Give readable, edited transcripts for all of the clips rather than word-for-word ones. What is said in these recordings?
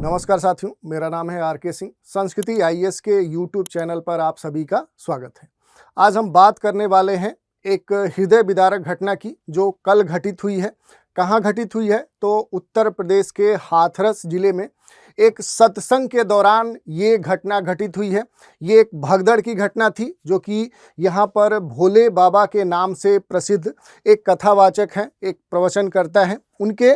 नमस्कार साथियों, मेरा नाम है आर के सिंह। संस्कृति आईएएस के यूट्यूब चैनल पर आप सभी का स्वागत है। आज हम बात करने वाले हैं एक हृदय विदारक घटना की जो कल घटित हुई है। कहाँ घटित हुई है? तो उत्तर प्रदेश के हाथरस जिले में एक सत्संग के दौरान ये घटना घटित हुई है। ये एक भगदड़ की घटना थी जो कि यहाँ पर भोले बाबा के नाम से प्रसिद्ध एक कथावाचक हैं, एक प्रवचनकर्ता हैं। उनके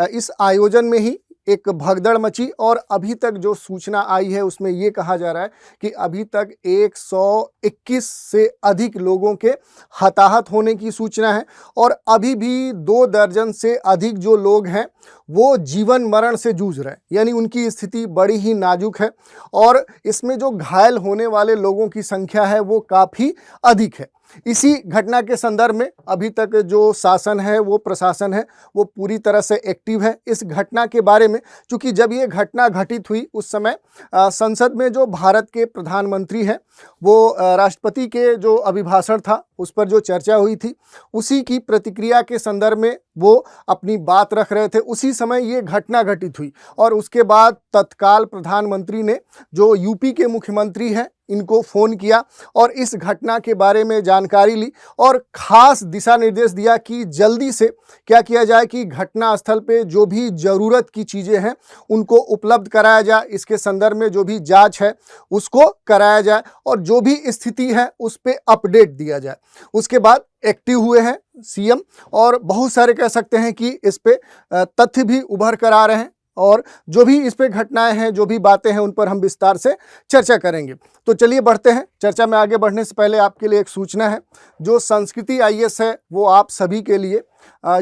इस आयोजन में ही एक भगदड़ मची और अभी तक जो सूचना आई है उसमें ये कहा जा रहा है कि अभी तक 121 से अधिक लोगों के हताहत होने की सूचना है और अभी भी 2 दर्जन से अधिक जो लोग हैं वो जीवन मरण से जूझ रहे हैं, यानी उनकी स्थिति बड़ी ही नाजुक है और इसमें जो घायल होने वाले लोगों की संख्या है वो काफ़ी अधिक है। इसी घटना के संदर्भ में अभी तक जो शासन है, वो प्रशासन है, वो पूरी तरह से एक्टिव है। इस घटना के बारे में, चूँकि जब ये घटना घटित हुई उस समय संसद में जो भारत के प्रधानमंत्री हैं वो राष्ट्रपति के जो अभिभाषण था उस पर जो चर्चा हुई थी उसी की प्रतिक्रिया के संदर्भ में वो अपनी बात रख रहे थे। उसी समय ये घटना घटित हुई और उसके बाद तत्काल प्रधानमंत्री ने जो यूपी के मुख्यमंत्री हैं इनको फ़ोन किया और इस घटना के बारे में जानकारी ली और ख़ास दिशा निर्देश दिया कि जल्दी से क्या किया जाए कि घटना स्थल पे जो भी ज़रूरत की चीज़ें हैं उनको उपलब्ध कराया जाए। इसके संदर्भ में जो भी जांच है उसको कराया जाए और जो भी स्थिति है उस पर अपडेट दिया जाए। उसके बाद एक्टिव हुए हैं सीएम और बहुत सारे कह सकते हैं कि इस पे तथ्य भी उभर कर आ रहे हैं और जो भी इस पे घटनाएं हैं, जो भी बातें हैं उन पर हम विस्तार से चर्चा करेंगे। तो चलिए बढ़ते हैं। चर्चा में आगे बढ़ने से पहले आपके लिए एक सूचना है। जो संस्कृति आईएएस है वो आप सभी के लिए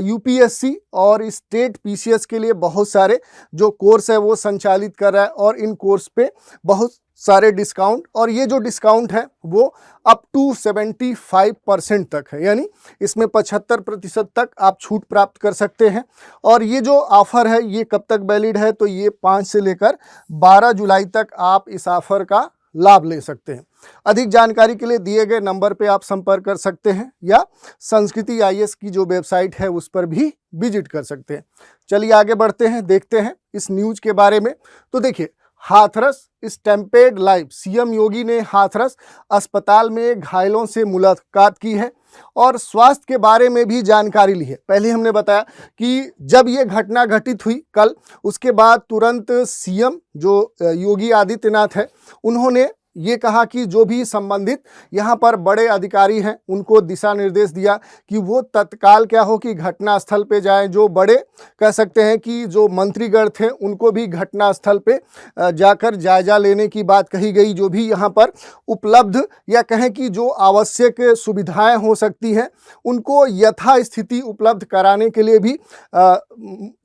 यूपीएससी और स्टेट पीसीएस के लिए बहुत सारे जो कोर्स है वो संचालित कर रहा है और इन कोर्स पे बहुत सारे डिस्काउंट, और ये जो डिस्काउंट है वो अप टू 75% तक है, यानी इसमें 75% तक आप छूट प्राप्त कर सकते हैं। और ये जो ऑफ़र है ये कब तक वैलिड है? तो ये 5 से लेकर 12 जुलाई तक आप इस ऑफ़र का लाभ ले सकते हैं। अधिक जानकारी के लिए दिए गए नंबर पे आप संपर्क कर सकते हैं या संस्कृति आईएएस की जो वेबसाइट है उस पर भी विजिट कर सकते हैं। चलिए आगे बढ़ते हैं, देखते हैं इस न्यूज़ के बारे में। तो देखिए, हाथरस स्टैम्पेड लाइव, सीएम योगी ने हाथरस अस्पताल में घायलों से मुलाकात की है और स्वास्थ्य के बारे में भी जानकारी ली है। पहले हमने बताया कि जब ये घटना घटित हुई कल, उसके बाद तुरंत सीएम जो योगी आदित्यनाथ है उन्होंने ये कहा कि जो भी संबंधित यहाँ पर बड़े अधिकारी हैं उनको दिशा निर्देश दिया कि वो तत्काल क्या हो कि घटना स्थल पे जाएं। जो बड़े कह सकते हैं कि जो मंत्रीगण थे उनको भी घटना स्थल पे जाकर जायजा लेने की बात कही गई। जो भी यहाँ पर उपलब्ध या कहें कि जो आवश्यक सुविधाएं हो सकती हैं उनको यथास्थिति उपलब्ध कराने के लिए भी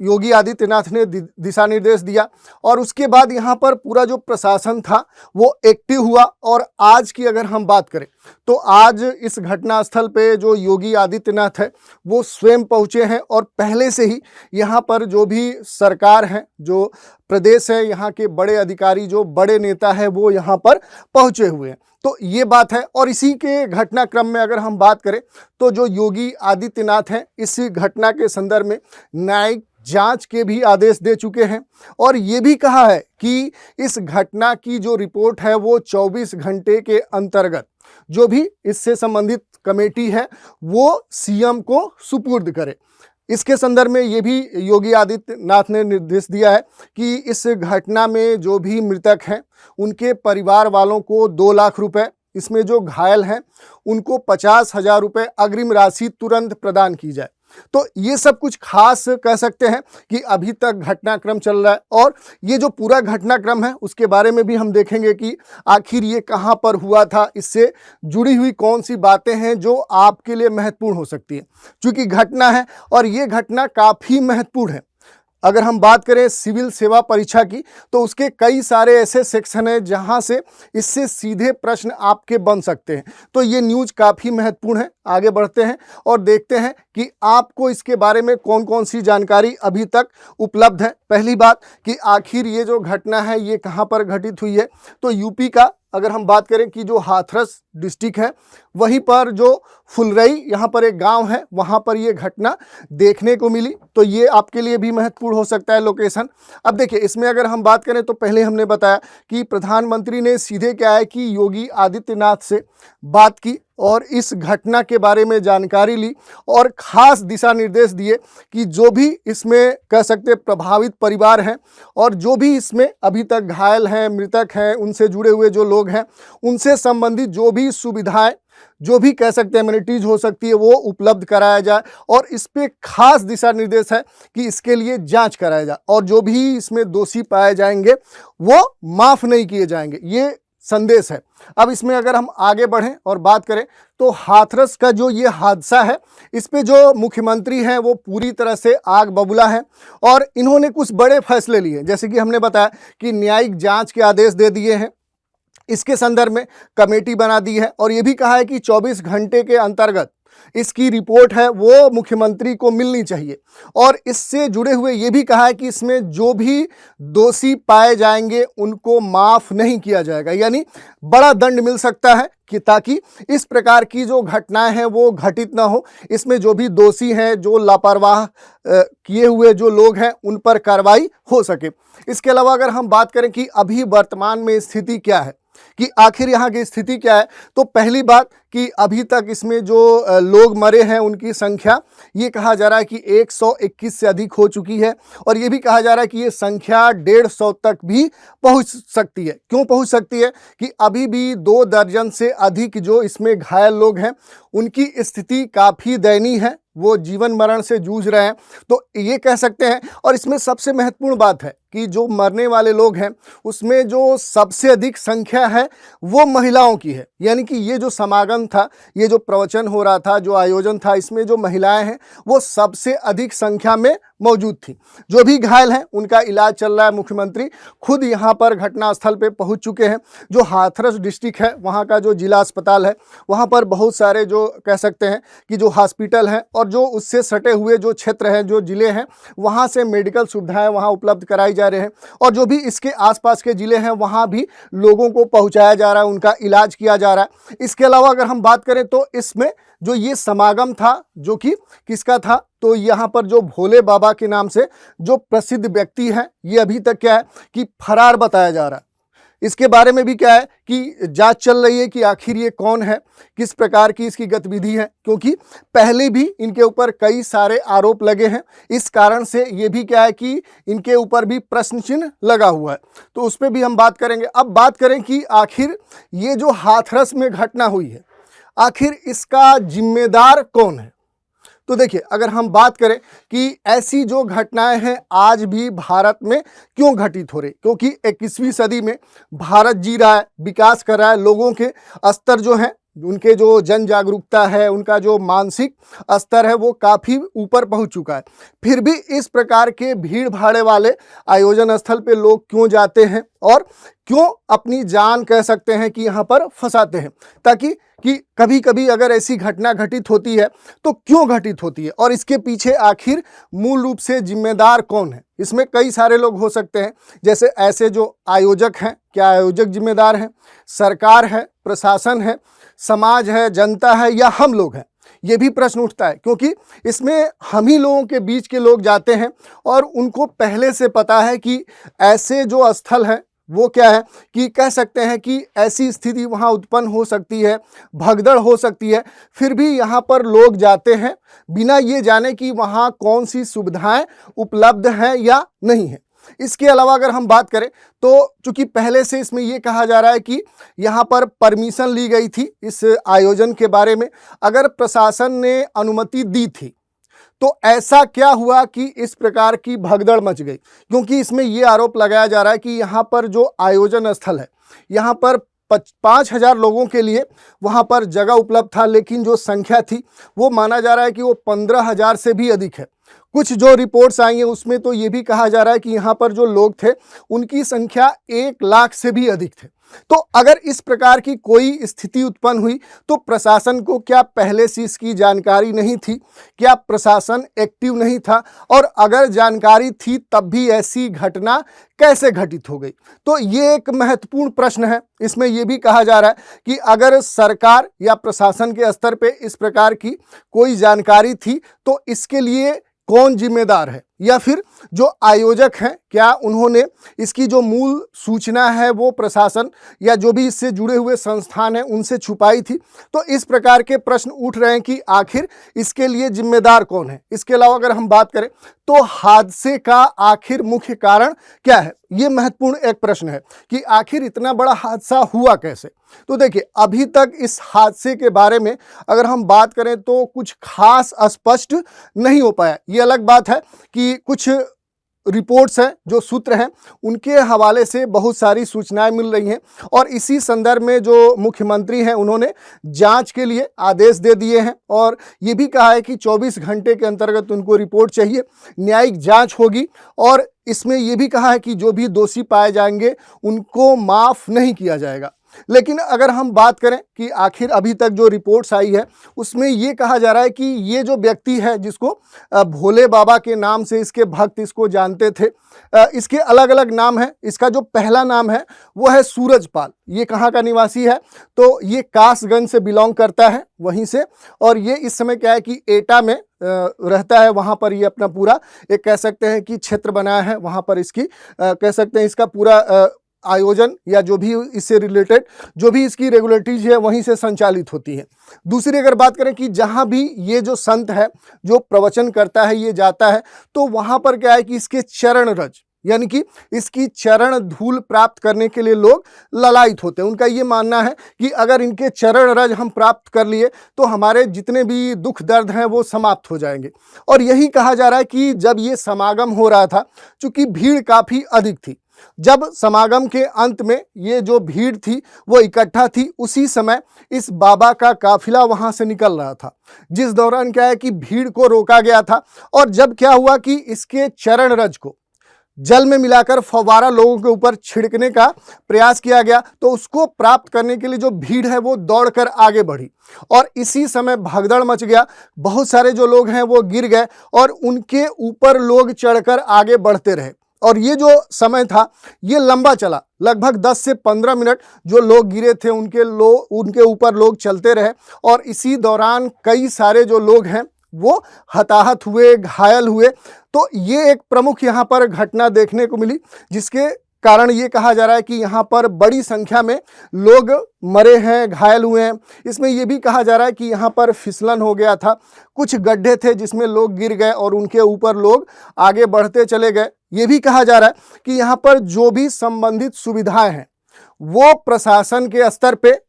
योगी आदित्यनाथ ने दिशा निर्देश दिया। और उसके बाद यहाँ पर पूरा जो प्रशासन था वो एक्टिव हुआ। और आज की अगर हम बात करें तो आज इस घटना स्थल पे जो योगी आदित्यनाथ है वो स्वयं पहुंचे हैं और पहले से ही यहाँ पर जो भी सरकार है, जो प्रदेश है, यहाँ के बड़े अधिकारी, जो बड़े नेता है वो यहाँ पर पहुंचे हुए हैं। तो ये बात है। और इसी के घटनाक्रम में अगर हम बात करें तो जो योगी आदित्यनाथ हैं इस घटना के संदर्भ में न्यायिक जांच के भी आदेश दे चुके हैं और ये भी कहा है कि इस घटना की जो रिपोर्ट है वो 24 घंटे के अंतर्गत जो भी इससे संबंधित कमेटी है वो सीएम को सुपुर्द करे। इसके संदर्भ में ये भी योगी आदित्यनाथ ने निर्देश दिया है कि इस घटना में जो भी मृतक हैं उनके परिवार वालों को 2 लाख रुपए, इसमें जो घायल हैं उनको 50,000 रुपये अग्रिम राशि तुरंत प्रदान की जाए। तो ये सब कुछ खास कह सकते हैं कि अभी तक घटनाक्रम चल रहा है और ये जो पूरा घटनाक्रम है उसके बारे में भी हम देखेंगे कि आखिर ये कहाँ पर हुआ था, इससे जुड़ी हुई कौन सी बातें हैं जो आपके लिए महत्वपूर्ण हो सकती है। क्योंकि घटना है और ये घटना काफ़ी महत्वपूर्ण है। अगर हम बात करें सिविल सेवा परीक्षा की तो उसके कई सारे ऐसे सेक्शन हैं जहां से इससे सीधे प्रश्न आपके बन सकते हैं। तो ये न्यूज़ काफ़ी महत्वपूर्ण है। आगे बढ़ते हैं और देखते हैं कि आपको इसके बारे में कौन कौन सी जानकारी अभी तक उपलब्ध है। पहली बात कि आखिर ये जो घटना है ये कहां पर घटित हुई है, तो यूपी का अगर हम बात करें कि जो हाथरस डिस्ट्रिक्ट है वहीं पर जो फुलरई यहाँ पर एक गांव है, वहाँ पर ये घटना देखने को मिली। तो ये आपके लिए भी महत्वपूर्ण हो सकता है लोकेशन। अब देखिए, इसमें अगर हम बात करें तो पहले हमने बताया कि प्रधानमंत्री ने सीधे क्या है कि योगी आदित्यनाथ से बात की और इस घटना के बारे में जानकारी ली और ख़ास दिशा निर्देश दिए कि जो भी इसमें कह सकते प्रभावित परिवार हैं और जो भी इसमें अभी तक घायल हैं, मृतक हैं, उनसे जुड़े हुए जो लोग हैं, उनसे संबंधित जो भी सुविधाएं, जो भी कह सकते हैं एमिनिटीज हो सकती है, वो उपलब्ध कराया जाए। और इस पे खास दिशा निर्देश है कि इसके लिए जांच कराया जाए और जो भी इसमें दोषी पाए जाएंगे वो माफ़ नहीं किए जाएंगे, ये संदेश है। अब इसमें अगर हम आगे बढ़ें और बात करें तो हाथरस का जो ये हादसा है, इस पे जो मुख्यमंत्री हैं वो पूरी तरह से आग बबूला है और इन्होंने कुछ बड़े फैसले लिए, जैसे कि हमने बताया कि न्यायिक जांच के आदेश दे दिए हैं, इसके संदर्भ में कमेटी बना दी है और ये भी कहा है कि 24 घंटे के अंतर्गत इसकी रिपोर्ट है वो मुख्यमंत्री को मिलनी चाहिए। और इससे जुड़े हुए ये भी कहा है कि इसमें जो भी दोषी पाए जाएंगे उनको माफ़ नहीं किया जाएगा, यानी बड़ा दंड मिल सकता है कि ताकि इस प्रकार की जो घटनाएं हैं वो घटित ना हो। इसमें जो भी दोषी हैं, जो लापरवाह किए हुए जो लोग हैं, उन पर कार्रवाई हो सके। इसके अलावा अगर हम बात करें कि अभी वर्तमान में स्थिति क्या है, कि आखिर यहाँ की स्थिति क्या है, तो पहली बात कि अभी तक इसमें जो लोग मरे हैं उनकी संख्या ये कहा जा रहा है कि 121 से अधिक हो चुकी है और ये भी कहा जा रहा है कि ये संख्या 150 तक भी पहुंच सकती है। क्यों पहुंच सकती है कि अभी भी 2 दर्जन से अधिक जो इसमें घायल लोग हैं उनकी स्थिति काफ़ी दयनीय है, वो जीवन मरण से जूझ रहे हैं, तो ये कह सकते हैं। और इसमें सबसे महत्वपूर्ण बात है कि जो मरने वाले लोग हैं उसमें जो सबसे अधिक संख्या है वो महिलाओं की है, यानी कि ये जो समागम था, ये जो प्रवचन हो रहा था, जो आयोजन था, इसमें जो महिलाएं हैं वो सबसे अधिक संख्या में मौजूद थी। जो भी घायल हैं उनका इलाज चल रहा है, मुख्यमंत्री खुद यहाँ पर घटनास्थल पे पहुँच चुके हैं। जो हाथरस डिस्ट्रिक्ट है वहाँ का जो जिला अस्पताल है, वहाँ पर बहुत सारे जो कह सकते हैं कि जो हॉस्पिटल हैं और जो उससे सटे हुए जो क्षेत्र हैं, जो ज़िले हैं, वहाँ से मेडिकल सुविधाएं वहाँ उपलब्ध कराई जा रहे हैं और जो भी इसके आसपास के ज़िले हैं वहाँ भी लोगों को पहुँचाया जा रहा है, उनका इलाज किया जा रहा है। इसके अलावा अगर हम बात करें तो इसमें जो ये समागम था जो कि किसका था, तो यहाँ पर जो भोले बाबा के नाम से जो प्रसिद्ध व्यक्ति हैं ये अभी तक क्या है कि फरार बताया जा रहा है। इसके बारे में भी क्या है कि जांच चल रही है कि आखिर ये कौन है, किस प्रकार की इसकी गतिविधि है, क्योंकि पहले भी इनके ऊपर कई सारे आरोप लगे हैं। इस कारण से ये भी क्या है कि इनके ऊपर भी प्रश्न चिन्ह लगा हुआ है, तो उस पर भी हम बात करेंगे। अब बात करें कि आखिर ये जो हाथरस में घटना हुई है, आखिर इसका जिम्मेदार कौन है। तो देखिए, अगर हम बात करें कि ऐसी जो घटनाएं हैं आज भी भारत में क्यों घटित हो रही, क्योंकि 21वीं सदी में भारत जी रहा है, विकास कर रहा है, लोगों के स्तर जो हैं, उनके जो जन जागरूकता है, उनका जो मानसिक स्तर है वो काफ़ी ऊपर पहुंच चुका है। फिर भी इस प्रकार के भीड़ भाड़े वाले आयोजन स्थल पे लोग क्यों जाते हैं और क्यों अपनी जान कह सकते हैं कि यहाँ पर फंसाते हैं, ताकि कि कभी कभी अगर ऐसी घटना घटित होती है तो क्यों घटित होती है और इसके पीछे आखिर मूल रूप से जिम्मेदार कौन है। इसमें कई सारे लोग हो सकते हैं, जैसे ऐसे जो आयोजक हैं, क्या आयोजक जिम्मेदार हैं, सरकार है, प्रशासन है, समाज है, जनता है, या हम लोग हैं, ये भी प्रश्न उठता है। क्योंकि इसमें हम ही लोगों के बीच के लोग जाते हैं और उनको पहले से पता है कि ऐसे जो स्थल हैं वो क्या है कि कह सकते हैं कि ऐसी स्थिति वहाँ उत्पन्न हो सकती है, भगदड़ हो सकती है, फिर भी यहाँ पर लोग जाते हैं बिना ये जाने कि वहाँ कौन सी सुविधाएं उपलब्ध हैं या नहीं है। इसके अलावा अगर हम बात करें तो चूंकि पहले से इसमें ये कहा जा रहा है कि यहाँ पर परमिशन ली गई थी इस आयोजन के बारे में, अगर प्रशासन ने अनुमति दी थी तो ऐसा क्या हुआ कि इस प्रकार की भगदड़ मच गई। क्योंकि इसमें ये आरोप लगाया जा रहा है कि यहाँ पर जो आयोजन स्थल है, यहाँ पर 5,000 लोगों के लिए वहाँ पर जगह उपलब्ध था, लेकिन जो संख्या थी वो माना जा रहा है कि वो 15,000 से भी अधिक है। कुछ जो रिपोर्ट्स आई हैं उसमें तो ये भी कहा जा रहा है कि यहाँ पर जो लोग थे उनकी संख्या 1 लाख से भी अधिक थे। तो अगर इस प्रकार की कोई स्थिति उत्पन्न हुई तो प्रशासन को क्या पहले से इसकी जानकारी नहीं थी? क्या प्रशासन एक्टिव नहीं था? और अगर जानकारी थी तब भी ऐसी घटना कैसे घटित हो गई? तो ये एक महत्वपूर्ण प्रश्न है। इसमें यह भी कहा जा रहा है कि अगर सरकार या प्रशासन के स्तर पे इस प्रकार की कोई जानकारी थी तो इसके लिए कौन जिम्मेदार है, या फिर जो आयोजक हैं क्या उन्होंने इसकी जो मूल सूचना है वो प्रशासन या जो भी इससे जुड़े हुए संस्थान हैं उनसे छुपाई थी? तो इस प्रकार के प्रश्न उठ रहे हैं कि आखिर इसके लिए जिम्मेदार कौन है। इसके अलावा अगर हम बात करें तो हादसे का आखिर मुख्य कारण क्या है, ये महत्वपूर्ण एक प्रश्न है कि आखिर इतना बड़ा हादसा हुआ कैसे। तो देखिए, अभी तक इस हादसे के बारे में अगर हम बात करें तो कुछ खास स्पष्ट नहीं हो पाया। ये अलग बात है कि कुछ रिपोर्ट्स हैं, जो सूत्र हैं, उनके हवाले से बहुत सारी सूचनाएं मिल रही हैं और इसी संदर्भ में जो मुख्यमंत्री हैं उन्होंने जांच के लिए आदेश दे दिए हैं और ये भी कहा है कि 24 घंटे के अंतर्गत उनको रिपोर्ट चाहिए, न्यायिक जांच होगी और इसमें यह भी कहा है कि जो भी दोषी पाए जाएंगे उनको माफ़ नहीं किया जाएगा। लेकिन अगर हम बात करें कि आखिर अभी तक जो रिपोर्ट्स आई है उसमें ये कहा जा रहा है कि ये जो व्यक्ति है जिसको भोले बाबा के नाम से इसके भक्त इसको जानते थे, इसके अलग अलग नाम हैं। इसका जो पहला नाम है वो है सूरजपाल। ये कहाँ का निवासी है? तो ये कासगंज से बिलोंग करता है, वहीं से, और ये इस समय क्या है कि एटा में रहता है। वहाँ पर ये अपना पूरा एक कह सकते हैं कि क्षेत्र बनाया है, वहाँ पर इसकी कह सकते हैं इसका पूरा आयोजन या जो भी इससे रिलेटेड जो भी इसकी रेगुलेटरीज है वहीं से संचालित होती है। दूसरी अगर बात करें कि जहाँ भी ये जो संत है जो प्रवचन करता है ये जाता है तो वहाँ पर क्या है कि इसके चरण रज यानी कि इसकी चरण धूल प्राप्त करने के लिए लोग ललायित होते हैं। उनका ये मानना है कि अगर इनके चरण रज हम प्राप्त कर लिए तो हमारे जितने भी दुख दर्द हैं वो समाप्त हो जाएंगे। और यही कहा जा रहा है कि जब ये समागम हो रहा था, चूँकि भीड़ काफ़ी अधिक थी, जब समागम के अंत में ये जो भीड़ थी वो इकट्ठा थी, उसी समय इस बाबा का काफिला वहां से निकल रहा था, जिस दौरान क्या है कि भीड़ को रोका गया था। और जब क्या हुआ कि इसके चरण रज को जल में मिलाकर फव्वारा लोगों के ऊपर छिड़कने का प्रयास किया गया तो उसको प्राप्त करने के लिए जो भीड़ है वो दौड़कर आगे बढ़ी और इसी समय भगदड़ मच गया। बहुत सारे जो लोग हैं वो गिर गए और उनके ऊपर लोग चढ़कर आगे बढ़ते रहे और ये जो समय था ये लंबा चला, लगभग 10 से 15 मिनट जो लोग गिरे थे उनके ऊपर लोग चलते रहे और इसी दौरान कई सारे जो लोग हैं वो हताहत हुए, घायल हुए। तो ये एक प्रमुख यहाँ पर घटना देखने को मिली, जिसके कारण ये कहा जा रहा है कि यहाँ पर बड़ी संख्या में लोग मरे हैं, घायल हुए हैं। इसमें यह भी कहा जा रहा है कि यहाँ पर फिसलन हो गया था, कुछ गड्ढे थे जिसमें लोग गिर गए और उनके ऊपर लोग आगे बढ़ते चले गए। ये भी कहा जा रहा है कि यहाँ पर जो भी संबंधित सुविधाएं हैं वो प्रशासन के स्तर पे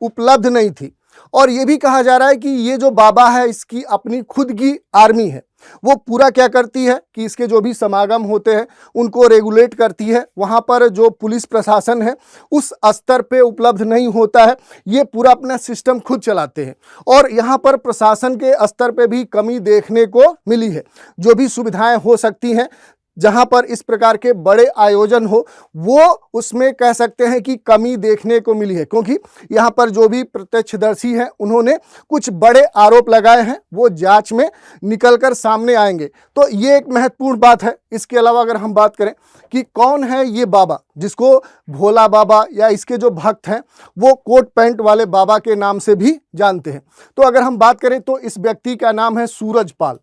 उपलब्ध नहीं थी। और ये भी कहा जा रहा है कि ये जो बाबा है इसकी अपनी खुद की आर्मी है, वो पूरा क्या करती है कि इसके जो भी समागम होते हैं उनको रेगुलेट करती है। वहाँ पर जो पुलिस प्रशासन है उस स्तर पे उपलब्ध नहीं होता है, ये पूरा अपना सिस्टम खुद चलाते हैं। और यहाँ पर प्रशासन के स्तर पे भी कमी देखने को मिली है। जो भी सुविधाएं हो सकती हैं जहां पर इस प्रकार के बड़े आयोजन हो वो उसमें कह सकते हैं कि कमी देखने को मिली है, क्योंकि यहाँ पर जो भी प्रत्यक्षदर्शी हैं उन्होंने कुछ बड़े आरोप लगाए हैं, वो जांच में निकलकर सामने आएंगे। तो ये एक महत्वपूर्ण बात है। इसके अलावा अगर हम बात करें कि कौन है ये बाबा जिसको भोला बाबा या इसके जो भक्त हैं वो कोट पैंट वाले बाबा के नाम से भी जानते हैं। तो अगर हम बात करें तो इस व्यक्ति का नाम है सूरजपाल।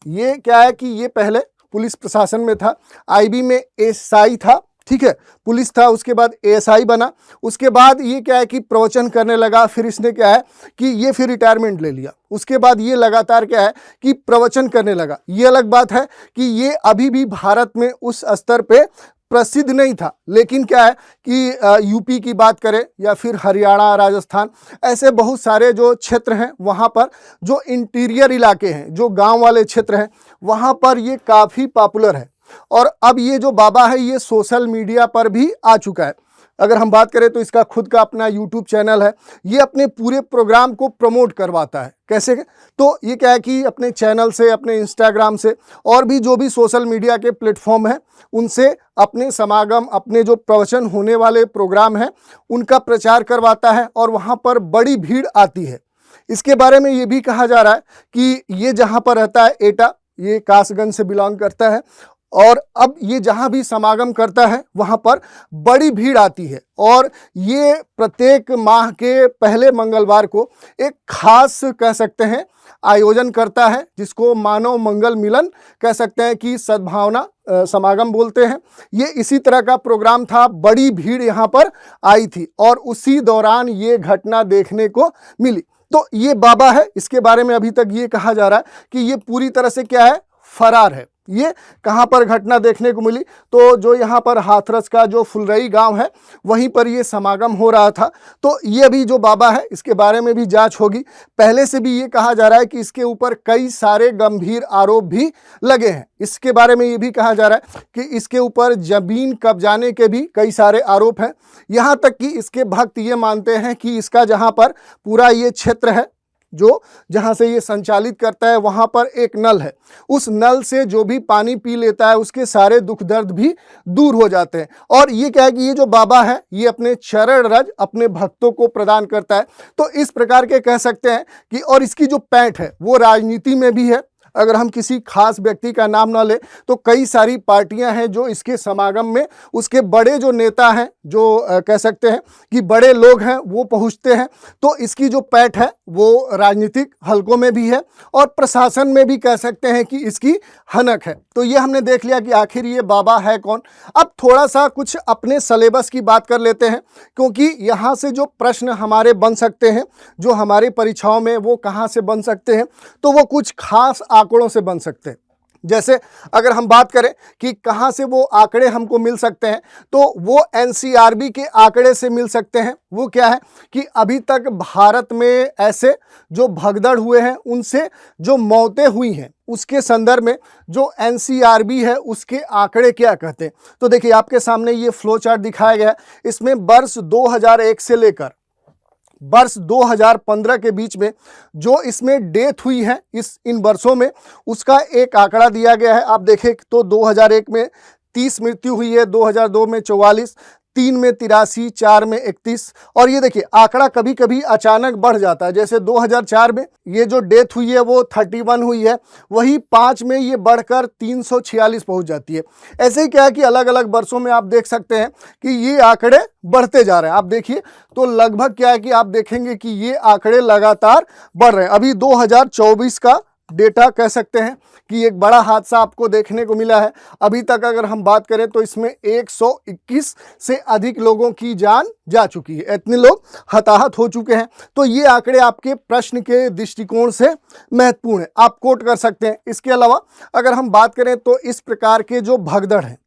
ये क्या है कि ये पहले पुलिस प्रशासन में था, आईबी में एएसआई था, ठीक है, पुलिस था, उसके बाद एएसआई बना। उसके बाद ये क्या है कि प्रवचन करने लगा, फिर इसने क्या है कि ये फिर रिटायरमेंट ले लिया। उसके बाद ये लगातार क्या है कि प्रवचन करने लगा। ये अलग बात है कि ये अभी भी भारत में उस स्तर पे प्रसिद्ध नहीं था, लेकिन क्या है कि यूपी की बात करें या फिर हरियाणा, राजस्थान, ऐसे बहुत सारे जो क्षेत्र हैं वहाँ पर जो इंटीरियर इलाके हैं, जो गांव वाले क्षेत्र हैं, वहाँ पर ये काफ़ी पॉपुलर है। और अब ये जो बाबा है ये सोशल मीडिया पर भी आ चुका है। अगर हम बात करें तो इसका खुद का अपना यूट्यूब चैनल है। ये अपने पूरे प्रोग्राम को प्रमोट करवाता है। कैसे? तो ये क्या है कि अपने चैनल से, अपने इंस्टाग्राम से और भी जो भी सोशल मीडिया के प्लेटफॉर्म हैं उनसे अपने समागम, अपने जो प्रवचन होने वाले प्रोग्राम हैं उनका प्रचार करवाता है और वहाँ पर बड़ी भीड़ आती है। इसके बारे में ये भी कहा जा रहा है कि ये जहाँ पर रहता है एटा, ये कासगंज से बिलोंग करता है और अब ये जहाँ भी समागम करता है वहाँ पर बड़ी भीड़ आती है और ये प्रत्येक माह के पहले मंगलवार को एक खास कह सकते हैं आयोजन करता है, जिसको मानव मंगल मिलन कह सकते हैं कि सद्भावना समागम बोलते हैं। ये इसी तरह का प्रोग्राम था, बड़ी भीड़ यहाँ पर आई थी और उसी दौरान ये घटना देखने को मिली। तो ये बाबा है, इसके बारे में अभी तक ये कहा जा रहा है कि ये पूरी तरह से क्या है, फरार है। ये कहाँ पर घटना देखने को मिली? तो जो यहाँ पर हाथरस का जो फुलरई गांव है वहीं पर ये समागम हो रहा था। तो ये भी जो बाबा है इसके बारे में भी जांच होगी। पहले से भी ये कहा जा रहा है कि इसके ऊपर कई सारे गंभीर आरोप भी लगे हैं। इसके बारे में ये भी कहा जा रहा है कि इसके ऊपर जमीन कब्जाने के भी कई सारे आरोप हैं। यहाँ तक कि इसके भक्त ये मानते हैं कि इसका जहाँ पर पूरा ये क्षेत्र है जो जहाँ से ये संचालित करता है वहाँ पर एक नल है, उस नल से जो भी पानी पी लेता है उसके सारे दुख दर्द भी दूर हो जाते हैं। और ये क्या है कि ये जो बाबा है ये अपने चरण रज अपने भक्तों को प्रदान करता है। तो इस प्रकार के कह सकते हैं कि और इसकी जो पैठ है वो राजनीति में भी है। अगर हम किसी खास व्यक्ति का नाम ना ले तो कई सारी पार्टियां हैं जो इसके समागम में, उसके बड़े जो नेता हैं, जो कह सकते हैं कि बड़े लोग हैं, वो पहुंचते हैं। तो इसकी जो पैठ है वो राजनीतिक हलकों में भी है और प्रशासन में भी कह सकते हैं कि इसकी हनक है। तो ये हमने देख लिया कि आखिर ये बाबा है कौन। अब थोड़ा सा कुछ अपने सिलेबस की बात कर लेते हैं, क्योंकि यहाँ से जो प्रश्न हमारे बन सकते हैं, जो हमारी परीक्षाओं में, वो कहाँ से बन सकते हैं, तो वो कुछ खास आंकड़ों से बन सकते हैं। जैसे अगर हम बात करें कि कहाँ से वो आंकड़े हमको मिल सकते हैं, तो वो एनसीआरबी के आंकड़े से मिल सकते हैं। वो क्या है कि अभी तक भारत में ऐसे जो भगदड़ हुए हैं उनसे जो मौतें हुई हैं उसके संदर्भ में जो एनसीआरबी है उसके आंकड़े क्या कहते हैं। तो देखिए आपके सामने ये फ्लो चार्ट दिखाया गया है। इसमें वर्ष 2001 से लेकर वर्ष 2015 के बीच में जो इसमें डेथ हुई है इन वर्षों में, उसका एक आंकड़ा दिया गया है। आप देखें तो 2001 में 30 मृत्यु हुई है, 2002 में 44, 3 में 83, 4 में 31। और ये देखिए आंकड़ा कभी कभी अचानक बढ़ जाता है। जैसे 2004 में ये जो डेथ हुई है वो 31 हुई है, वही 5 में ये बढ़कर 346 पहुंच जाती है। ऐसे ही क्या है कि अलग अलग वर्षों में आप देख सकते हैं कि ये आंकड़े बढ़ते जा रहे हैं। आप देखिए तो लगभग क्या है कि आप देखेंगे कि ये आंकड़े लगातार बढ़ रहे हैं। अभी 2024 का डेटा कह सकते हैं कि एक बड़ा हादसा आपको देखने को मिला है। अभी तक अगर हम बात करें तो इसमें 121 से अधिक लोगों की जान जा चुकी है, इतने लोग हताहत हो चुके हैं। तो ये आंकड़े आपके प्रश्न के दृष्टिकोण से महत्वपूर्ण है, आप कोट कर सकते हैं। इसके अलावा अगर हम बात करें तो इस प्रकार के जो भगदड़ हैं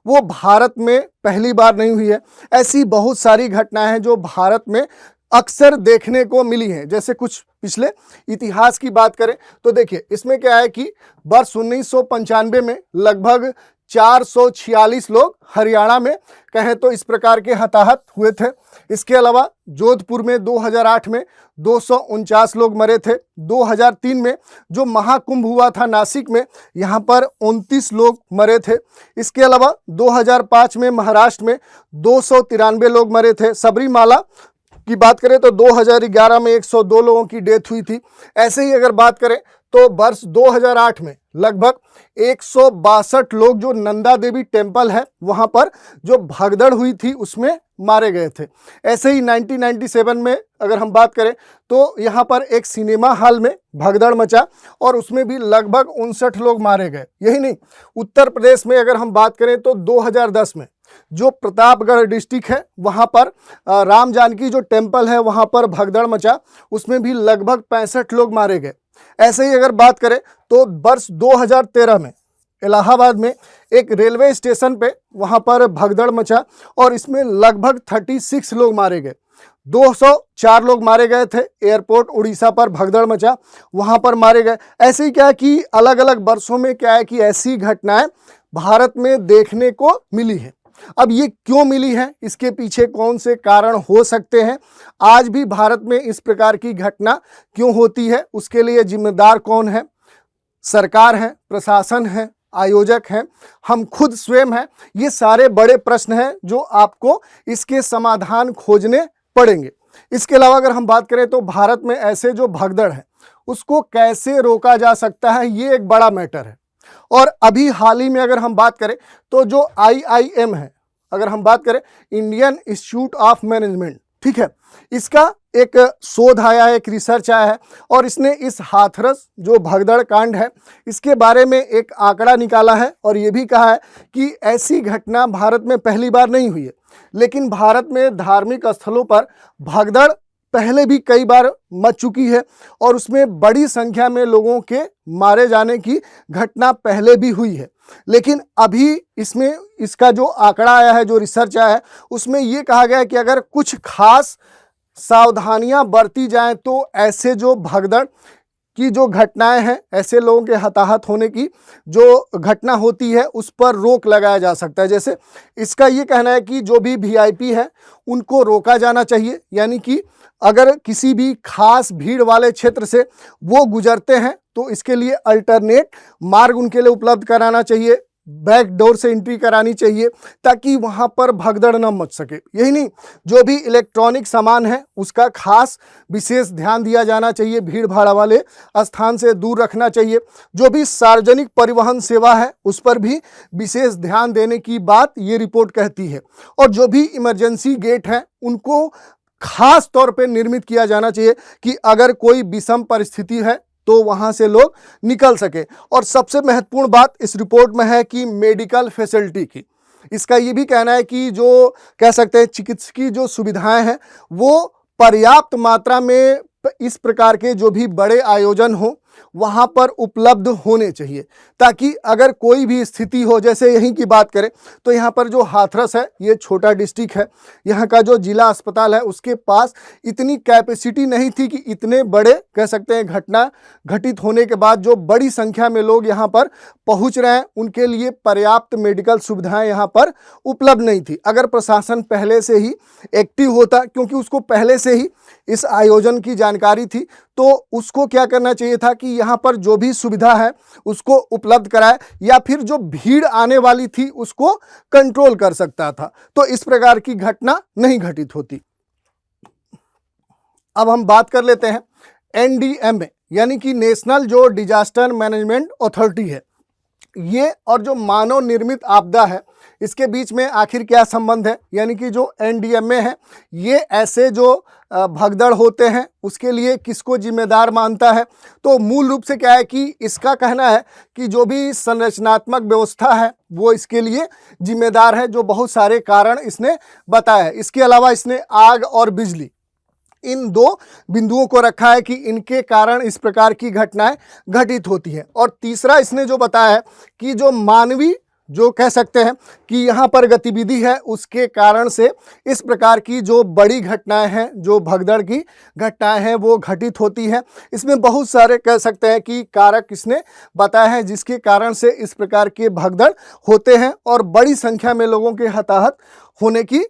वो भारत में पहली बार नहीं हुई है। ऐसी बहुत सारी घटनाएं हैं जो भारत में अक्सर देखने को मिली हैं। जैसे कुछ पिछले इतिहास की बात करें तो देखिए इसमें क्या है कि वर्ष 1995 में लगभग 446 लोग हरियाणा में कहें तो इस प्रकार के हताहत हुए थे। इसके अलावा जोधपुर में 2008 में 249 लोग मरे थे। 2003 में जो महाकुंभ हुआ था नासिक में, यहाँ पर 29 लोग मरे थे। इसके अलावा 2005 में महाराष्ट्र में 293 लोग मरे थे। सबरीमाला की बात करें तो 2011 में 102 लोगों की डेथ हुई थी। ऐसे ही अगर बात करें तो वर्ष 2008 में लगभग 162 लोग जो नंदा देवी टेम्पल है वहाँ पर जो भगदड़ हुई थी उसमें मारे गए थे। ऐसे ही 1997 में अगर हम बात करें तो यहाँ पर एक सिनेमा हॉल में भगदड़ मचा और उसमें भी लगभग 59 लोग मारे गए। यही नहीं, उत्तर प्रदेश में अगर हम बात करें तो 2010 में जो प्रतापगढ़ डिस्ट्रिक्ट है वहाँ पर राम जानकी जो टेम्पल है वहाँ पर भगदड़ मचा, उसमें भी लगभग 65 लोग मारे गए। ऐसे ही अगर बात करें तो वर्ष 2013 में इलाहाबाद में एक रेलवे स्टेशन पे वहाँ पर भगदड़ मचा और इसमें लगभग 36 लोग मारे गए। 204 लोग मारे गए थे। एयरपोर्ट उड़ीसा पर भगदड़ मचा, वहाँ पर मारे गए। ऐसे ही क्या है कि अलग अलग वर्षों में क्या है कि ऐसी घटनाएं भारत में देखने को मिली है। अब ये क्यों मिली है, इसके पीछे कौन से कारण हो सकते हैं, आज भी भारत में इस प्रकार की घटना क्यों होती है, उसके लिए जिम्मेदार कौन है, सरकार है, प्रशासन है, आयोजक हैं, हम खुद स्वयं हैं, ये सारे बड़े प्रश्न हैं जो आपको इसके समाधान खोजने पड़ेंगे। इसके अलावा अगर हम बात करें तो भारत में ऐसे जो भगदड़ है उसको कैसे रोका जा सकता है, ये एक बड़ा मैटर है। और अभी हाल ही में अगर हम बात करें तो जो IIM है, अगर हम बात करें इंडियन इंस्टीट्यूट ऑफ मैनेजमेंट, ठीक है, इसका एक शोध आया है, एक रिसर्च आया है और इसने इस हाथरस जो भगदड़ कांड है इसके बारे में एक आंकड़ा निकाला है और ये भी कहा है कि ऐसी घटना भारत में पहली बार नहीं हुई है, लेकिन भारत में धार्मिक स्थलों पर भगदड़ पहले भी कई बार मच चुकी है और उसमें बड़ी संख्या में लोगों के मारे जाने की घटना पहले भी हुई है। लेकिन अभी इसमें इसका जो आंकड़ा आया है, जो रिसर्च आया है, उसमें ये कहा गया है कि अगर कुछ खास सावधानियां बरती जाएं तो ऐसे जो भगदड़ की जो घटनाएं हैं, ऐसे लोगों के हताहत होने की जो घटना होती है उस पर रोक लगाया जा सकता है। जैसे इसका ये कहना है कि जो भी VIP है उनको रोका जाना चाहिए, यानी कि अगर किसी भी खास भीड़ वाले क्षेत्र से वो गुजरते हैं तो इसके लिए अल्टरनेट मार्ग उनके लिए उपलब्ध कराना चाहिए, बैक डोर से एंट्री करानी चाहिए ताकि वहां पर भगदड़ न मच सके। यही नहीं, जो भी इलेक्ट्रॉनिक सामान है उसका खास विशेष ध्यान दिया जाना चाहिए, भीड़ भाड़ वाले स्थान से दूर रखना चाहिए। जो भी सार्वजनिक परिवहन सेवा है उस पर भी विशेष ध्यान देने की बात ये रिपोर्ट कहती है। और जो भी इमरजेंसी गेट हैं उनको खास तौर पे निर्मित किया जाना चाहिए कि अगर कोई विषम परिस्थिति है तो वहां से लोग निकल सके। और सबसे महत्वपूर्ण बात इस रिपोर्ट में है कि मेडिकल फैसिलिटी की, इसका ये भी कहना है कि जो कह सकते हैं चिकित्सकीय जो सुविधाएं हैं वो पर्याप्त मात्रा में इस प्रकार के जो भी बड़े आयोजन हो वहां पर उपलब्ध होने चाहिए, ताकि अगर कोई भी स्थिति हो, जैसे यहीं की बात करें तो यहाँ पर जो हाथरस है ये छोटा डिस्ट्रिक्ट है, यहाँ का जो जिला अस्पताल है उसके पास इतनी कैपेसिटी नहीं थी कि इतने बड़े कह सकते हैं घटना घटित होने के बाद जो बड़ी संख्या में लोग यहाँ पर पहुँच रहे हैं उनके लिए पर्याप्त मेडिकल सुविधाएं यहाँ पर उपलब्ध नहीं थी। अगर प्रशासन पहले से ही एक्टिव होता, क्योंकि उसको पहले से ही इस आयोजन की जानकारी थी, तो उसको क्या करना चाहिए था कि यहाँ पर जो भी सुविधा है उसको उपलब्ध कराए या फिर जो भीड़ आने वाली थी उसको कंट्रोल कर सकता था, तो इस प्रकार की घटना नहीं घटित होती। अब हम बात कर लेते हैं NDMA यानी कि नेशनल जो डिजास्टर मैनेजमेंट अथॉरिटी है, ये और जो मानव निर्मित आपदा है इसके बीच में आखिर क्या संबंध है। यानी कि जो NDMA है ये ऐसे जो भगदड़ होते हैं उसके लिए किसको जिम्मेदार मानता है, तो मूल रूप से क्या है कि इसका कहना है कि जो भी संरचनात्मक व्यवस्था है वो इसके लिए जिम्मेदार है, जो बहुत सारे कारण इसने बताया है। इसके अलावा इसने आग और बिजली, इन दो बिंदुओं को रखा है कि इनके कारण इस प्रकार की घटनाएं घटित होती हैं। और तीसरा इसने जो बताया है कि जो मानवीय जो कह सकते हैं कि यहाँ पर गतिविधि है उसके कारण से इस प्रकार की जो बड़ी घटनाएं हैं, जो भगदड़ की घटनाएं हैं वो घटित होती हैं। इसमें बहुत सारे कह सकते हैं कि कारक इसने बताए हैं जिसके कारण से इस प्रकार के भगदड़ होते हैं और बड़ी संख्या में लोगों के हताहत होने की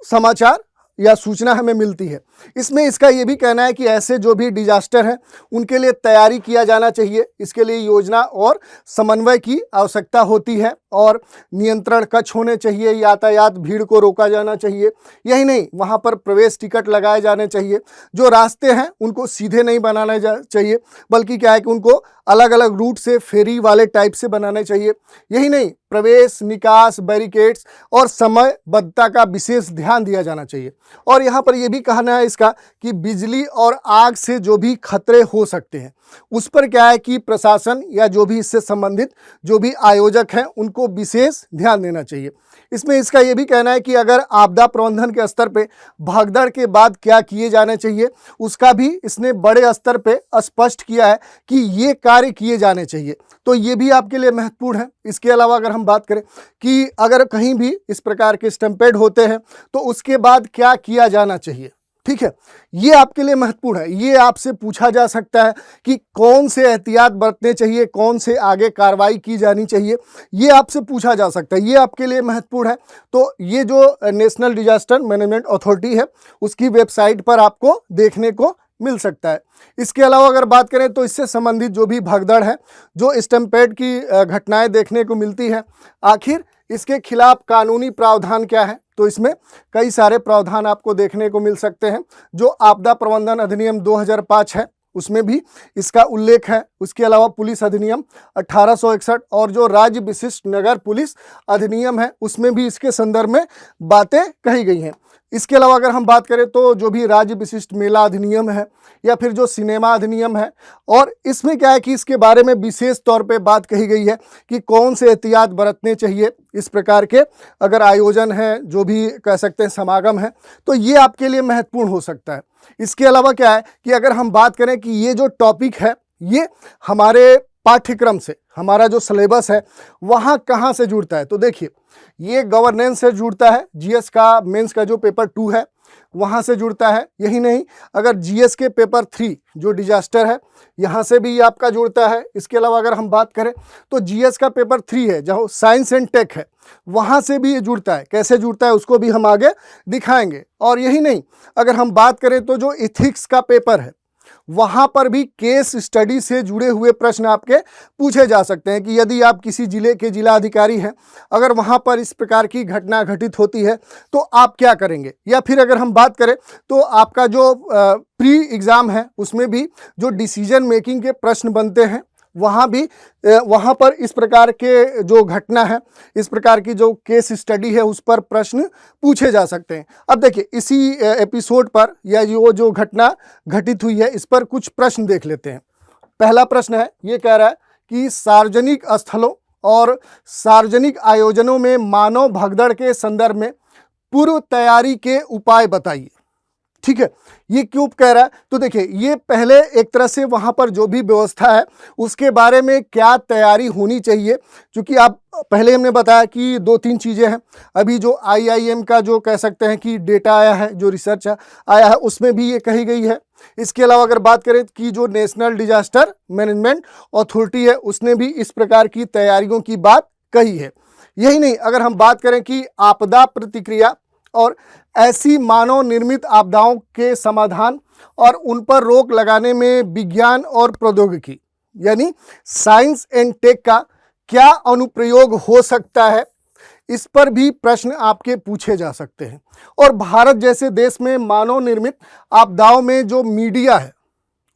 समाचार या सूचना हमें मिलती है। इसमें इसका ये भी कहना है कि ऐसे जो भी डिजास्टर हैं उनके लिए तैयारी किया जाना चाहिए, इसके लिए योजना और समन्वय की आवश्यकता होती है और नियंत्रण कक्ष होने चाहिए, यातायात भीड़ को रोका जाना चाहिए। यही नहीं, वहाँ पर प्रवेश टिकट लगाए जाने चाहिए, जो रास्ते हैं उनको सीधे नहीं बनाना चाहिए बल्कि क्या है कि उनको अलग अलग रूट से फेरी वाले टाइप से बनाने चाहिए। यही नहीं, प्रवेश निकास बैरिकेड्स और समयबद्धता का विशेष ध्यान दिया जाना चाहिए। और यहाँ पर यह भी कहना है इसका कि बिजली और आग से जो भी खतरे हो सकते हैं उस पर क्या है कि प्रशासन या जो भी इससे संबंधित जो भी आयोजक हैं उनको विशेष ध्यान देना चाहिए। इसमें इसका ये भी कहना है कि अगर आपदा प्रबंधन के स्तर पे भगदड़ के बाद क्या किए जाने चाहिए उसका भी इसने बड़े स्तर पे स्पष्ट किया है कि ये कार्य किए जाने चाहिए, तो ये भी आपके लिए महत्वपूर्ण है। इसके अलावा अगर हम बात करें कि अगर कहीं भी इस प्रकार के स्टम्पेड होते हैं तो उसके बाद क्या किया जाना चाहिए, ठीक है, ये आपके लिए महत्वपूर्ण है। ये आपसे पूछा जा सकता है कि कौन से एहतियात बरतने चाहिए, कौन से आगे कार्रवाई की जानी चाहिए, ये आपसे पूछा जा सकता है। ये आपके लिए महत्वपूर्ण है। तो ये जो नेशनल डिजास्टर मैनेजमेंट अथॉरिटी है उसकी वेबसाइट पर आपको देखने को मिल सकता है। इसके अलावा अगर बात करें तो इससे संबंधित जो भी भगदड़ है, जो स्टैम्पेड की घटनाएं देखने को मिलती है, आखिर इसके खिलाफ कानूनी प्रावधान क्या है, तो इसमें कई सारे प्रावधान आपको देखने को मिल सकते हैं। जो आपदा प्रबंधन अधिनियम 2005 है उसमें भी इसका उल्लेख है। उसके अलावा पुलिस अधिनियम 1861 और जो राज्य विशिष्ट नगर पुलिस अधिनियम है उसमें भी इसके संदर्भ में बातें कही गई हैं। इसके अलावा अगर हम बात करें तो जो भी राज्य विशिष्ट मेला अधिनियम है या फिर जो सिनेमा अधिनियम है, और इसमें क्या है कि इसके बारे में विशेष तौर पे बात कही गई है कि कौन से एहतियात बरतने चाहिए इस प्रकार के अगर आयोजन है, जो भी कह सकते हैं समागम है, तो ये आपके लिए महत्वपूर्ण हो सकता है। इसके अलावा क्या है कि अगर हम बात करें कि ये जो टॉपिक है ये हमारे पाठ्यक्रम से, हमारा जो सिलेबस है वहाँ कहाँ से जुड़ता है, तो देखिए ये गवर्नेंस से जुड़ता है। जीएस का मेंस का जो पेपर 2 है वहाँ से जुड़ता है। यही नहीं, अगर जीएस के पेपर 3 जो डिजास्टर है यहाँ से भी आपका जुड़ता है। इसके अलावा अगर हम बात करें तो जीएस का पेपर 3 है जहाँ साइंस एंड टेक है वहाँ से भी ये जुड़ता है। कैसे जुड़ता है उसको भी हम आगे दिखाएंगे। और यही नहीं, अगर हम बात करें तो जो इथिक्स का पेपर है वहाँ पर भी केस स्टडी से जुड़े हुए प्रश्न आपके पूछे जा सकते हैं कि यदि आप किसी जिले के जिलाधिकारी हैं, अगर वहाँ पर इस प्रकार की घटना घटित होती है तो आप क्या करेंगे। या फिर अगर हम बात करें तो आपका जो प्री एग्ज़ाम है उसमें भी जो डिसीजन मेकिंग के प्रश्न बनते हैं वहाँ पर इस प्रकार के जो घटना है, इस प्रकार की जो केस स्टडी है उस पर प्रश्न पूछे जा सकते हैं। अब देखिए इसी एपिसोड पर या जो घटना घटित हुई है इस पर कुछ प्रश्न देख लेते हैं। पहला प्रश्न है, ये कह रहा है कि सार्वजनिक स्थलों और सार्वजनिक आयोजनों में मानव भगदड़ के संदर्भ में पूर्व तैयारी के उपाय बताइए। ठीक है, ये क्यों कह रहा है, तो देखिए ये पहले एक तरह से वहाँ पर जो भी व्यवस्था है उसके बारे में क्या तैयारी होनी चाहिए। क्योंकि आप पहले हमने बताया कि 2-3 चीज़ें हैं। अभी जो IIM का जो कह सकते हैं कि डेटा आया है, जो रिसर्च आया है उसमें भी ये कही गई है। इसके अलावा अगर बात करें कि जो नेशनल डिजास्टर मैनेजमेंट अथॉरिटी है उसने भी इस प्रकार की तैयारियों की बात कही है। यही नहीं, अगर हम बात करें कि आपदा प्रतिक्रिया और ऐसी मानव निर्मित आपदाओं के समाधान और उन पर रोक लगाने में विज्ञान और प्रौद्योगिकी यानी साइंस एंड टेक का क्या अनुप्रयोग हो सकता है, इस पर भी प्रश्न आपके पूछे जा सकते हैं। और भारत जैसे देश में मानव निर्मित आपदाओं में जो मीडिया है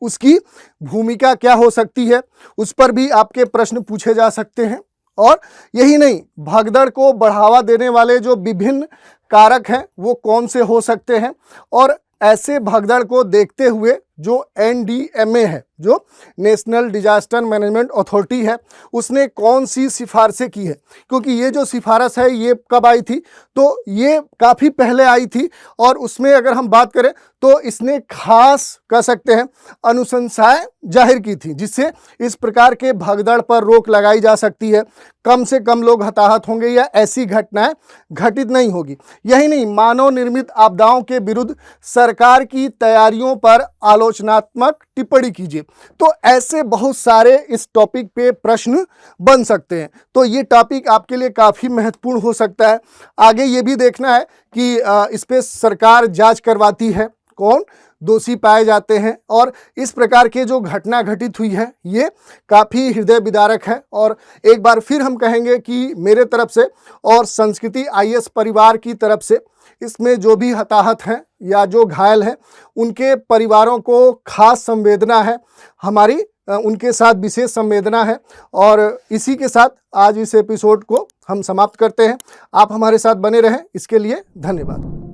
उसकी भूमिका क्या हो सकती है, उस पर भी आपके प्रश्न पूछे जा सकते हैं। और यही नहीं, भगदड़ को बढ़ावा देने वाले जो विभिन्न कारक हैं वो कौन से हो सकते हैं, और ऐसे भगदड़ को देखते हुए जो NDMA है, जो नेशनल डिजास्टर मैनेजमेंट अथॉरिटी है, उसने कौन सी सिफारिशें की है। क्योंकि ये जो सिफारिश है ये कब आई थी, तो ये काफ़ी पहले आई थी। और उसमें अगर हम बात करें तो इसने खास कह सकते हैं अनुशंसाएं जाहिर की थी जिससे इस प्रकार के भगदड़ पर रोक लगाई जा सकती है, कम से कम लोग हताहत होंगे या ऐसी घटनाएं घटित नहीं होगी। यही नहीं, मानव निर्मित आपदाओं के विरुद्ध सरकार की तैयारियों पर आलोचनात्मक टिप्पणी कीजिए। तो ऐसे बहुत सारे इस टॉपिक पे प्रश्न बन सकते हैं। तो ये टॉपिक आपके लिए काफ़ी महत्वपूर्ण हो सकता है। आगे ये भी देखना है कि इस पे सरकार जांच करवाती है, कौन दोषी पाए जाते हैं। और इस प्रकार के जो घटना घटित हुई है ये काफ़ी हृदय विदारक है। और एक बार फिर हम कहेंगे कि मेरे तरफ से और संस्कृति IAS परिवार की तरफ से इसमें जो भी हताहत हैं या जो घायल हैं उनके परिवारों को खास संवेदना है, हमारी उनके साथ विशेष संवेदना है। और इसी के साथ आज इस एपिसोड को हम समाप्त करते हैं। आप हमारे साथ बने रहें, इसके लिए धन्यवाद।